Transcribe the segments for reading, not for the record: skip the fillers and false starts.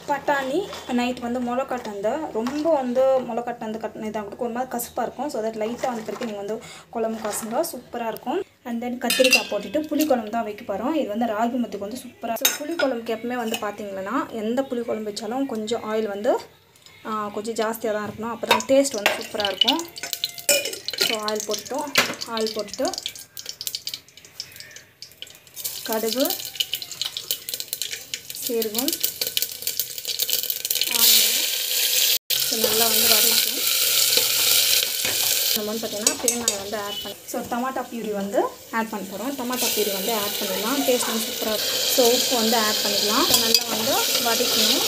பட்டாணி நைட் வந்து முளைக்கட்டந்த ரொம்ப வந்து முளைக்கட்டந்த இதாக கொடுக்கும் ஒரு மாதிரி கசப்பாக இருக்கும். ஸோ தட் லைட்டாக வந்து பிறகு நீங்கள் வந்து குழம்பு காசுங்க சூப்பராக இருக்கும். அண்ட் தென் கத்திரிக்காய் போட்டுட்டு புளி குழம்பு தான் வைக்க போகிறோம். இது வந்து ராகி முத்துக்கு வந்து சூப்பராக. ஸோ புளி குழம்புக்கு எப்பவுமே வந்து பார்த்திங்கன்னா எந்த புளி குழம்பு வச்சாலும் கொஞ்சம் ஆயில் வந்து கொஞ்சம் ஜாஸ்தியாக தான் இருக்கணும். அப்போ தான் டேஸ்ட் வந்து சூப்பராக இருக்கும். ஸோ ஆயில் போட்டு கடுகு, சீரகம், ஸோ நல்லா வந்து வதக்கும். நம்ம வந்து பார்த்திங்கன்னா பெருங்காயம் வந்து ஆட் பண்ணி ஸோ டமாட்டா பியூரி வந்து ஆட் பண்ண போகிறோம். டமாட்டா பியூரி வந்து ஆட் பண்ணிடலாம். டேஸ்ட் வந்து சூப்பராக இருக்கும். ஸோ உப்பு வந்து ஆட் பண்ணிக்கலாம். ஸோ நல்லா வந்து வதக்கணும்.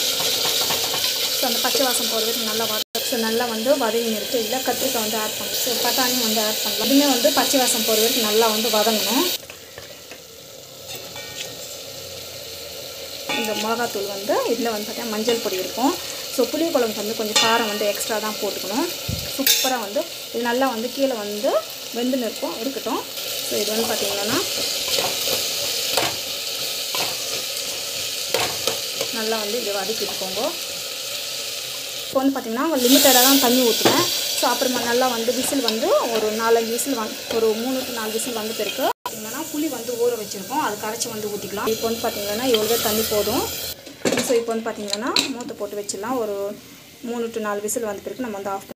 ஸோ அந்த பச்சை வாசம் போகிறதுக்கு நல்லா ஸோ நல்லா வந்து வதங்கி இருக்குது. இல்லை கத்திரிக்காய் வந்து ஆட் பண்ணணும். ஸோ பட்டாணியும் வந்து ஆட் பண்ணலாம். அதுவுமே வந்து பச்சை வாசம் போகிறதுக்கு நல்லா வந்து வதங்கணும். இந்த மிளகாத்தூள் வந்து இதில் வந்து பார்த்திங்கன்னா மஞ்சள் பொடி இருக்கும். ஸோ புளி குழம்பு வந்து கொஞ்சம் காரம் வந்து எக்ஸ்ட்ரா தான் போட்டுக்கணும். சூப்பராக வந்து இது நல்லா வந்து கீழே வந்து வெந்துன்னு இருக்கட்டும். ஸோ இது வந்து பார்த்திங்கன்னா நல்லா வந்து இது வதக்கிட்டுக்கோங்க. இப்போ வந்து பார்த்திங்கன்னா லிமிட்டடாக தான் தண்ணி ஊற்றுவேன். ஸோ அப்புறமா நல்லா வந்து விசில் வந்து ஒரு 4-5 விசில் ஒரு 3 to 4 விசில் வந்து பிறகு பார்த்திங்கன்னா புளி வந்து ஊற வச்சுருக்கோம். அது கரைச்சி வந்து ஊற்றிக்கலாம். இப்போ வந்து பார்த்திங்கன்னா எவ்வளோ தண்ணி போதும். ஸோ இப்போ வந்து பார்த்திங்கன்னா மூட்டை போட்டு வச்சிடலாம். ஒரு 3 to 4 விசில் வந்து பிறகு நம்ம வந்து ஆஃப்